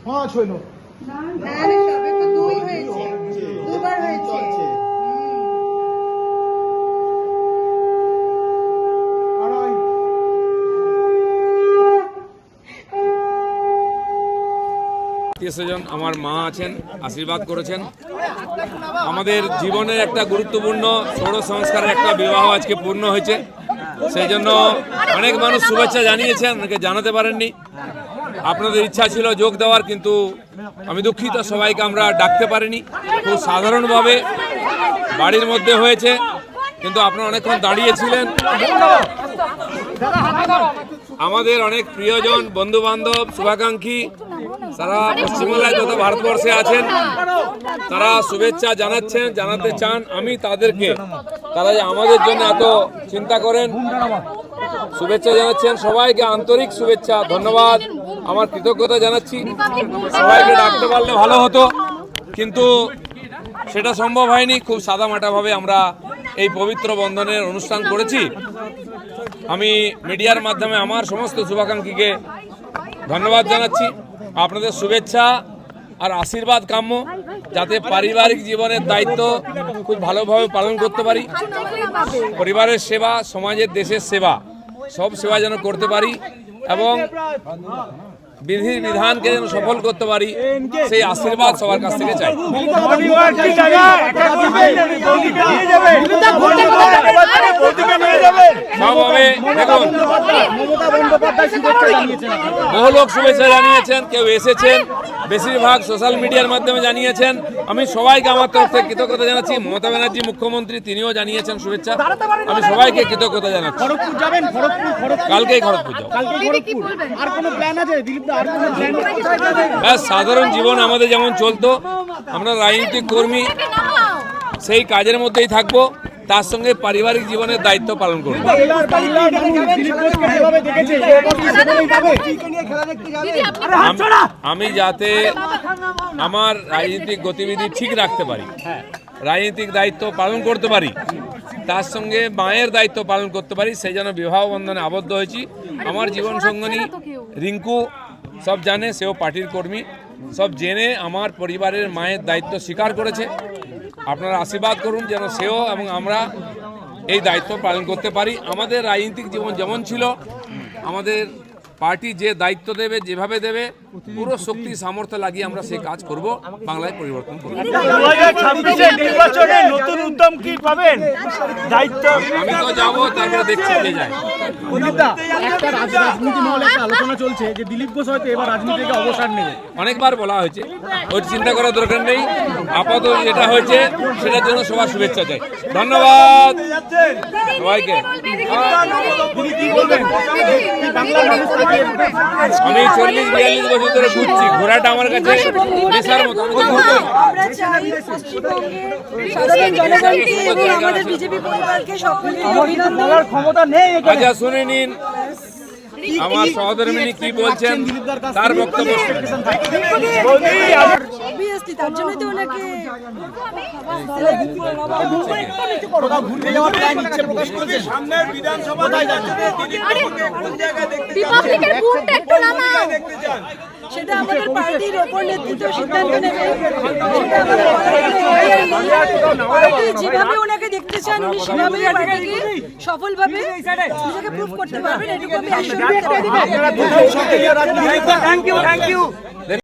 পাঁচ হইল দুবার হয়েছে। আত্মীয়স্বজন আমার মা আছেন, আশীর্বাদ করেছেন। আমাদের জীবনের একটা গুরুত্বপূর্ণ ষোড় সংস্কারের একটা বিবাহ আজকে পূর্ণ হয়েছে, সেই জন্য অনেক মানুষ শুভেচ্ছা জানিয়েছেন, অনেকে জানাতে পারেননি। আপনাদের ইচ্ছা ছিল যোগ দেওয়ার, কিন্তু আমি দুঃখিত, সবাইকে আমরা ডাকতে পারিনি। খুব সাধারণভাবে বাড়ির মধ্যে হয়েছে, কিন্তু আপনারা অনেকক্ষণ দাঁড়িয়েছিলেন। আমাদের অনেক প্রিয়জন, বন্ধু বান্ধব, শুভাকাঙ্ক্ষী সারা পশ্চিমবাংলায় যত ভারতবর্ষে আছেন, তারা শুভেচ্ছা জানাচ্ছেন, জানাতে চান। আমি তাদেরকে, তারা যে আমাদের জন্য এত চিন্তা করেন, শুভেচ্ছা জানাচ্ছেন। সবাইকে আন্তরিক শুভেচ্ছা, ধন্যবাদ, আমার কৃতজ্ঞতা জানাচ্ছি। সবাইকে ডাকতে পারলে ভালো হতো, কিন্তু সেটা সম্ভব হয়নি। খুব সাদামাটাভাবে আমরা এই পবিত্র বন্ধনের অনুষ্ঠান করেছি। আমি মিডিয়ার মাধ্যমে আমার সমস্ত শুভাকাঙ্ক্ষীকে ধন্যবাদ জানাচ্ছি। আপনাদের শুভেচ্ছা আর আশীর্বাদ কাম্য, যাতে পারিবারিক জীবনের দায়িত্ব খুব ভালোভাবে পালন করতে পারি। পরিবারের সেবা, সমাজের, দেশের সেবা, সব সেবা যেন করতে পারি এবং বিধি বিধানকে যেন সফল করতে পারি, সেই আশীর্বাদ সবার কাছ থেকে চাই। দেখুন, বহু লোক শুভেচ্ছা জানিয়েছেন, কেউ এসেছেন, বেশিরভাগ সোশ্যাল মিডিয়ার মাধ্যমে জানিয়েছেন। আমি সবাইকে আমার তরফ থেকে কৃতজ্ঞতা জানাচ্ছি। মমতা ব্যানার্জি মুখ্যমন্ত্রী, তিনিও জানিয়েছেন শুভেচ্ছা। আমি সবাইকে কৃতজ্ঞতা জানাচ্ছি। কালকেই খড়গপুর যাবো। সাধারণ জীবন আমাদের যেমন চলতো, আমরা রাজনৈতিক কর্মী, সেই কাজের মধ্যেই থাকবো, তার সঙ্গে পারিবারিক জীবনের দায়িত্ব পালন করব। আমি যাতে আমার রাজনৈতিক গতিবিধি ঠিক রাখতে পারি, রাজনৈতিক দায়িত্ব পালন করতে পারি, তার সঙ্গে মায়ের দায়িত্ব পালন করতে পারি, সেই জন্য বিবাহ বন্ধনে আবদ্ধ হয়েছি। আমার জীবন সঙ্গিনী রিঙ্কু সব জানে, সেও পার্টির কর্মী, সব জেনে আমার পরিবারের মায়ের দায়িত্ব স্বীকার করেছে। আপনারা আশীর্বাদ করুন যেন সেও এবং আমরা এই দায়িত্ব পালন করতে পারি। আমাদের রাজনৈতিক জীবন যেমন ছিল, আমাদের পার্টি যে দায়িত্ব দেবে, যেভাবে দেবে, পুরো শক্তি সামর্থ্য লাগিয়ে আমরা সেই কাজ করব, বাংলায় পরিবর্তন করব। 2026 নির্বাচনে নতুন উদ্যম কি পাবেন? দায়িত্ব আমি তো যাবো, তারপরে দেখছি কে যায়। একটা রাজনীতি মহলে একটা আলোচনা চলছে যে দিলীপ ঘোষ হয়তো এবার রাজনীতি থেকে অবসর নেবে। অনেকবার বলা হয়েছে, ওই চিন্তা করার দরকার নেই। আপাতত যেটা হয়েছে সেটার জন্য সবার শুভেচ্ছা চাই। ধন্যবাদ সবাইকে। আমি 40-42 বছর ধরে ঘুরছি, ঘোরাটা আমার কাছে নেশার মতো। আচ্ছা, শুনে নিন আমার সহধর্মিনী কি বলছেন, তার বক্তব্য। সেটা আমাদের পার্টির ওপর নেতৃত্ব সিদ্ধান্ত নেবে। যেভাবে ওনাকে দেখতে চান, উনি সেভাবে পার্টিকে সফলভাবে নিজেকে প্রুভ করতে পারবেন, এটুকু আমি অ্যাসিওর করতে পারি। Thank you.